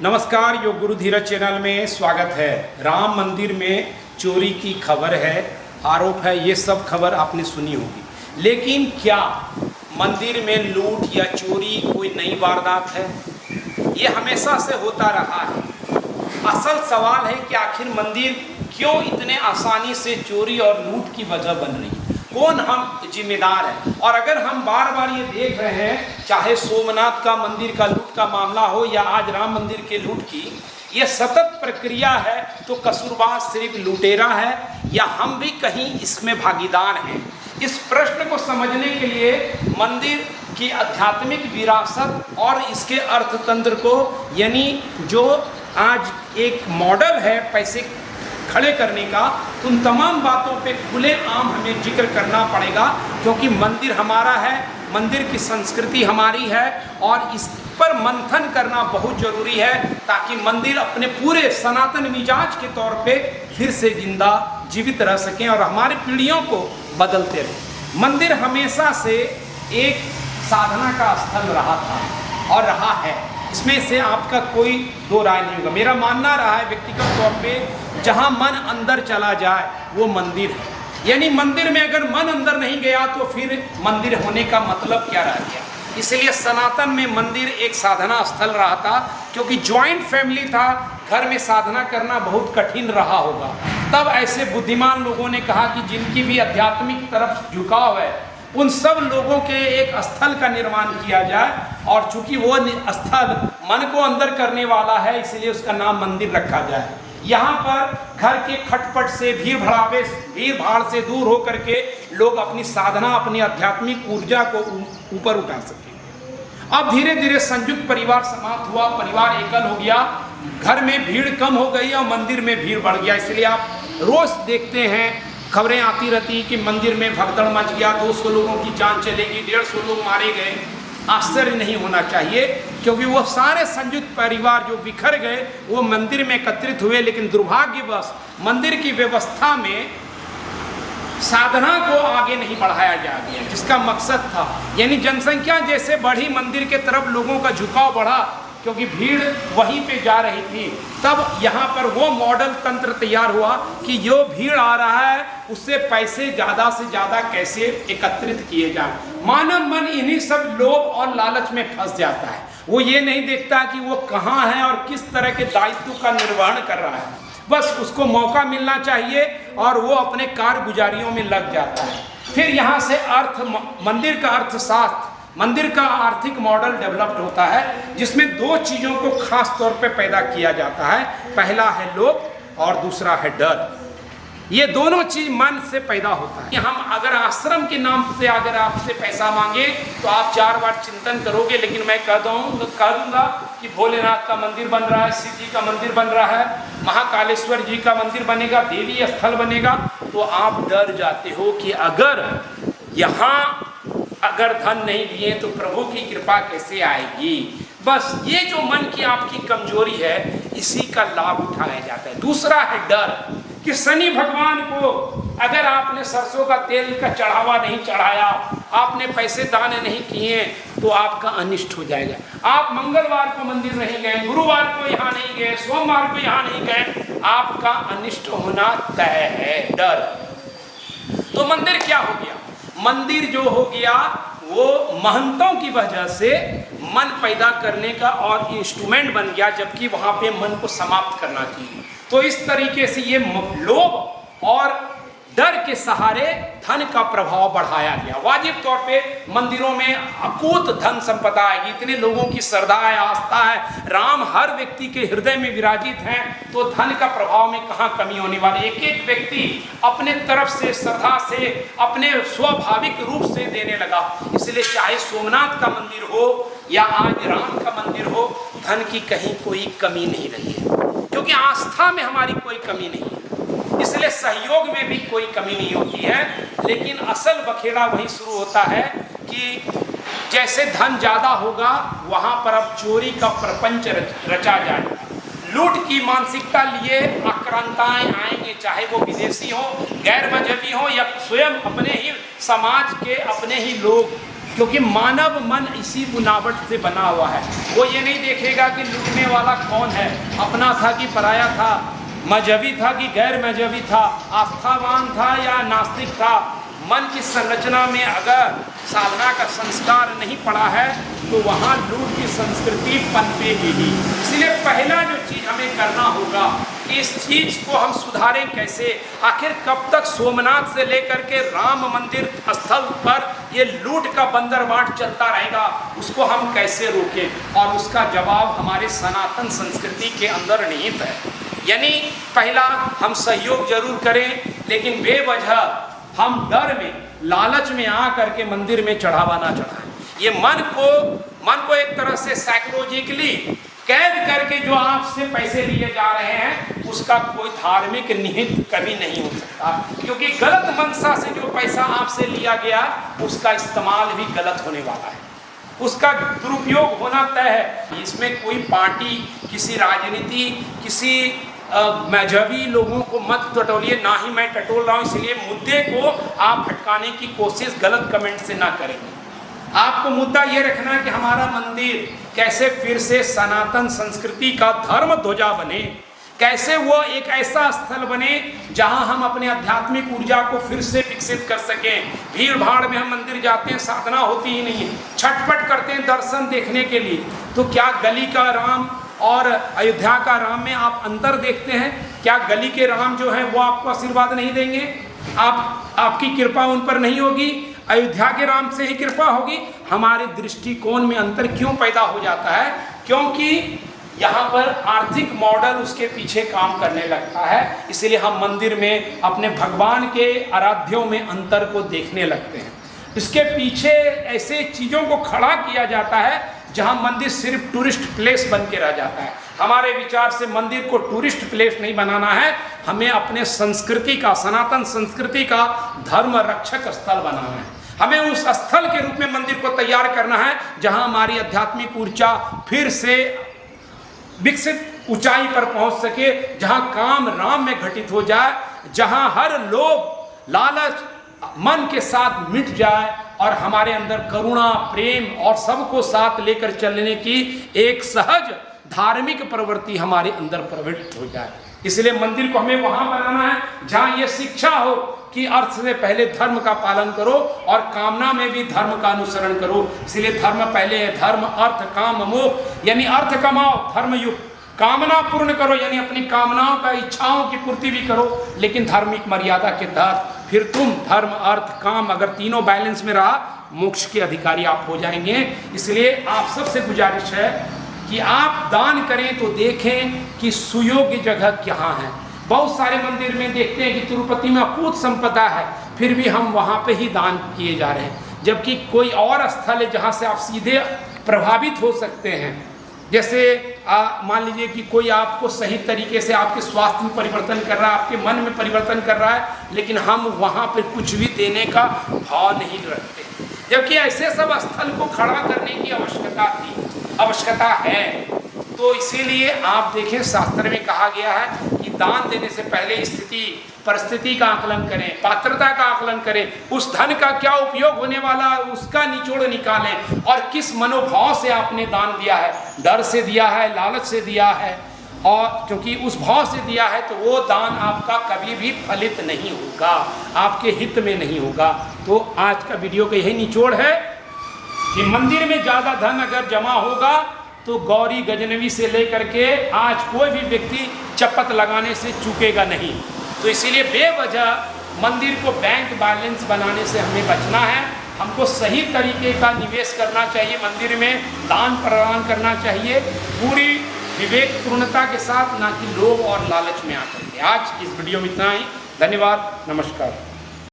नमस्कार, योग गुरु धीरज चैनल में स्वागत है। राम मंदिर में चोरी की खबर है, आरोप है, ये सब खबर आपने सुनी होगी। लेकिन क्या मंदिर में लूट या चोरी कोई नई वारदात है? ये हमेशा से होता रहा है। असल सवाल है कि आखिर मंदिर क्यों इतने आसानी से चोरी और लूट की वजह बन रही है? कौन हम जिम्मेदार हैं? और अगर हम बार बार ये देख रहे हैं, चाहे सोमनाथ का मंदिर का लूट का मामला हो या आज राम मंदिर के लूट की, ये सतत प्रक्रिया है, तो कसूरवार सिर्फ लुटेरा है या हम भी कहीं इसमें भागीदार हैं? इस प्रश्न को समझने के लिए मंदिर की आध्यात्मिक विरासत और इसके अर्थतंत्र को, यानी जो आज एक मॉडल है पैसे खड़े करने का, उन तमाम बातों पे खुले आम हमें जिक्र करना पड़ेगा, क्योंकि मंदिर हमारा है, मंदिर की संस्कृति हमारी है और इस पर मंथन करना बहुत ज़रूरी है ताकि मंदिर अपने पूरे सनातन मिजाज के तौर पे फिर से जिंदा जीवित रह सकें और हमारी पीढ़ियों को बदलते रहें। मंदिर हमेशा से एक साधना का स्थल रहा था और रहा है, इसमें से आपका कोई दो राय नहीं होगा। मेरा मानना रहा है व्यक्तिगत तौर पे, जहाँ मन अंदर चला जाए वो मंदिर है। यानी मंदिर में अगर मन अंदर नहीं गया तो फिर मंदिर होने का मतलब क्या रह गया? इसलिए सनातन में मंदिर एक साधना स्थल रहा था, क्योंकि ज्वाइंट फैमिली था, घर में साधना करना बहुत कठिन रहा होगा। तब ऐसे बुद्धिमान लोगों ने कहा कि जिनकी भी आध्यात्मिक तरफ झुकाव है, उन सब लोगों के एक स्थल का निर्माण किया जाए, और चूंकि वो स्थल मन को अंदर करने वाला है, इसलिए उसका नाम मंदिर रखा जाए। यहाँ पर घर के खटपट से, भीड़ भाड़ से दूर होकर के लोग अपनी साधना, अपनी आध्यात्मिक ऊर्जा को ऊपर उठा सके। अब धीरे धीरे संयुक्त परिवार समाप्त हुआ, परिवार एकल हो गया, घर में भीड़ कम हो गई और मंदिर में भीड़ बढ़ गया। इसलिए आप रोज देखते हैं, खबरें आती रहती कि मंदिर में भगदड़ मच गया, 200 लोगों की जान चलेगी, 150 लोग मारे गए। आश्चर्य नहीं होना चाहिए, क्योंकि वो सारे संयुक्त परिवार जो बिखर गए वो मंदिर में एकत्रित हुए, लेकिन दुर्भाग्यवश मंदिर की व्यवस्था में साधना को आगे नहीं बढ़ाया जा गया, जिसका मकसद था। यानी जनसंख्या जैसे बढ़ी, मंदिर के तरफ लोगों का झुकाव बढ़ा, क्योंकि भीड़ वहीं पे जा रही थी। तब यहाँ पर वो मॉडल तंत्र तैयार हुआ कि जो भीड़ आ रहा है उससे पैसे ज़्यादा से ज़्यादा कैसे एकत्रित किए जाए। मानव मन इन्हीं सब लोभ और लालच में फंस जाता है। वो ये नहीं देखता कि वो कहाँ है और किस तरह के दायित्व का निर्वहन कर रहा है। बस उसको मौका मिलना चाहिए और वो अपने कारगुजारियों में लग जाता है। फिर यहाँ से मंदिर का अर्थशास्त्र, मंदिर का आर्थिक मॉडल डेवलप्ड होता है, जिसमें दो चीज़ों को खास तौर पे पैदा किया जाता है। पहला है लोभ और दूसरा है डर। ये दोनों चीज मन से पैदा होता है। हम अगर आश्रम के नाम से अगर आपसे पैसा मांगे तो आप 4 बार चिंतन करोगे, लेकिन मैं कह दूंगा कि भोलेनाथ का मंदिर बन रहा है, शिव जी का मंदिर बन रहा है, महाकालेश्वर जी का मंदिर बनेगा, देवी स्थल बनेगा, तो आप डर जाते हो कि अगर यहाँ अगर धन नहीं दिए तो प्रभु की कृपा कैसे आएगी। बस ये जो मन की आपकी कमजोरी है, इसी का लाभ उठाया जाता है। दूसरा है डर कि शनि भगवान को अगर आपने सरसों का तेल का चढ़ावा नहीं चढ़ाया, आपने पैसे दान नहीं किए, तो आपका अनिष्ट हो जाएगा। आप मंगलवार को मंदिर नहीं गए, गुरुवार को यहाँ नहीं गए, सोमवार को यहाँ नहीं गए, आपका अनिष्ट होना तय है। डर। तो मंदिर क्या हो गया? मंदिर जो हो गया वो महंतों की वजह से मन पैदा करने का और इंस्ट्रूमेंट बन गया, जबकि वहां पे मन को समाप्त करना चाहिए। तो इस तरीके से ये लोभ और डर के सहारे धन का प्रभाव बढ़ाया गया। वाजिब तौर पे मंदिरों में अकूत धन संपदा आएगी, इतने लोगों की श्रद्धा है, आस्था है, राम हर व्यक्ति के हृदय में विराजित हैं, तो धन का प्रभाव में कहाँ कमी होने वाली। एक एक व्यक्ति अपने तरफ से श्रद्धा से अपने स्वाभाविक रूप से देने लगा। इसलिए चाहे सोमनाथ का मंदिर हो या आज राम का मंदिर हो, धन की कहीं कोई कमी नहीं रही है, क्योंकि आस्था में हमारी कोई कमी नहीं है। इसलिए सहयोग में भी कोई कमी नहीं होती है। लेकिन असल बखेड़ा वही शुरू होता है कि जैसे धन ज़्यादा होगा, वहाँ पर अब चोरी का प्रपंच रचा जाए। लूट की मानसिकता लिए आक्रांताएं आएंगे, चाहे वो विदेशी हो, गैर मजहबी हो या स्वयं अपने ही समाज के अपने ही लोग क्योंकि मानव मन इसी बुनावट से बना हुआ है। वो ये नहीं देखेगा कि लूटने वाला कौन है, अपना था कि पराया था, मजहबी था कि गैर मजहबी था, आस्थावान था या नास्तिक था। मन की संरचना में अगर साधना का संस्कार नहीं पड़ा है तो वहाँ लूट की संस्कृति पनपेगी ही। इसलिए पहला जो चीज़ हमें करना होगा, इस चीज़ को हम सुधारें कैसे। आखिर कब तक सोमनाथ से लेकर के राम मंदिर स्थल पर ये लूट का बंदरबाट चलता रहेगा, उसको हम कैसे रोकें। और उसका जवाब हमारे सनातन संस्कृति के अंदर निहित है। यानी पहला, हम सहयोग जरूर करें, लेकिन बेवजह हम डर में, लालच में आ करके मंदिर में चढ़ावा ना चढ़ाएं। ये मन को एक तरह से साइकोलॉजिकली कैद करके जो आपसे पैसे लिए जा रहे हैं, उसका कोई धार्मिक निहित कभी नहीं हो सकता। क्योंकि गलत मंशा से जो पैसा आपसे लिया गया, उसका इस्तेमाल भी गलत होने वाला है, उसका दुरुपयोग होना तय है। इसमें कोई पार्टी, किसी राजनीति, किसी मजहबी लोगों को मत टटोलिए, ना ही मैं टटोल रहा हूँ। इसलिए मुद्दे को आप भटकाने की कोशिश गलत कमेंट से ना करें। आपको मुद्दा ये रखना है कि हमारा मंदिर कैसे फिर से सनातन संस्कृति का धर्म ध्वजा बने, कैसे वो एक ऐसा स्थल बने जहां हम अपने आध्यात्मिक ऊर्जा को फिर से विकसित कर सकें। भीड़ भाड़ में हम मंदिर जाते हैं, साधना होती ही नहीं है, छटपट करते हैं दर्शन देखने के लिए। तो क्या गली का राम और अयोध्या का राम में आप अंतर देखते हैं? क्या गली के राम जो हैं वो आपको आशीर्वाद नहीं देंगे? आपकी कृपा उन पर नहीं होगी? अयोध्या के राम से ही कृपा होगी? हमारे दृष्टिकोण में अंतर क्यों पैदा हो जाता है? क्योंकि यहाँ पर आर्थिक मॉडल उसके पीछे काम करने लगता है। इसलिए हम मंदिर में अपने भगवान के आराध्यों में अंतर को देखने लगते हैं। इसके पीछे ऐसे चीज़ों को खड़ा किया जाता है जहाँ मंदिर सिर्फ टूरिस्ट प्लेस बन के रह जाता है। हमारे विचार से मंदिर को टूरिस्ट प्लेस नहीं बनाना है, हमें अपने संस्कृति का, सनातन संस्कृति का धर्म रक्षक स्थल बनाना है। हमें उस स्थल के रूप में मंदिर को तैयार करना है जहाँ हमारी आध्यात्मिक ऊर्जा फिर से विकसित ऊंचाई पर पहुँच सके, जहाँ काम राम में घटित हो जाए, जहाँ हर लोग लालच मन के साथ मिट जाए और हमारे अंदर करुणा, प्रेम और सबको साथ लेकर चलने की एक सहज धार्मिक प्रवृत्ति हमारे अंदर प्रवृत्त हो जाए। इसलिए मंदिर को हमें वहां बनाना है जहां ये शिक्षा हो कि अर्थ से पहले धर्म का पालन करो और कामना में भी धर्म का अनुसरण करो। इसलिए धर्म पहले है, धर्म अर्थ काम मोक्ष, यानी अर्थ कमाओ धर्म युक्त, कामना पूर्ण करो यानी अपनी कामनाओं का, इच्छाओं की पूर्ति भी करो, लेकिन धार्मिक मर्यादा के तहत। फिर तुम धर्म अर्थ काम अगर तीनों बैलेंस में रहा, मोक्ष के अधिकारी आप हो जाएंगे। इसलिए आप सबसे गुजारिश है कि आप दान करें तो देखें कि सुयोग्य जगह कहाँ है। बहुत सारे मंदिर में देखते हैं कि तिरुपति में अकूत संपदा है, फिर भी हम वहाँ पे ही दान किए जा रहे हैं, जबकि कोई और स्थल है जहाँ से आप सीधे प्रभावित हो सकते हैं। जैसे मान लीजिए कि कोई आपको सही तरीके से आपके स्वास्थ्य में परिवर्तन कर रहा है, आपके मन में परिवर्तन कर रहा है, लेकिन हम वहाँ पर कुछ भी देने का भाव नहीं रखते, जबकि ऐसे सब स्थल को खड़ा करने की आवश्यकता है। तो इसीलिए आप देखें, शास्त्र में कहा गया है कि दान देने से पहले स्थिति परिस्थिति का आकलन करें, पात्रता का आकलन करें, उस धन का क्या उपयोग होने वाला है उसका निचोड़ निकालें, और किस मनोभाव से आपने दान दिया है, डर से दिया है, लालच से दिया है, और क्योंकि उस भाव से दिया है तो वो दान आपका कभी भी फलित नहीं होगा, आपके हित में नहीं होगा। तो आज का वीडियो का यही निचोड़ है कि मंदिर में ज़्यादा धन अगर जमा होगा तो गौरी गजनवी से लेकर के आज कोई भी व्यक्ति चपत लगाने से चूकेगा नहीं। तो इसीलिए बेवजह मंदिर को बैंक बैलेंस बनाने से हमें बचना है। हमको सही तरीके का निवेश करना चाहिए, मंदिर में दान प्रदान करना चाहिए पूरी विवेकपूर्णता के साथ, ना कि लोभ और लालच में आकर के। आज इस वीडियो में इतना ही। धन्यवाद, नमस्कार।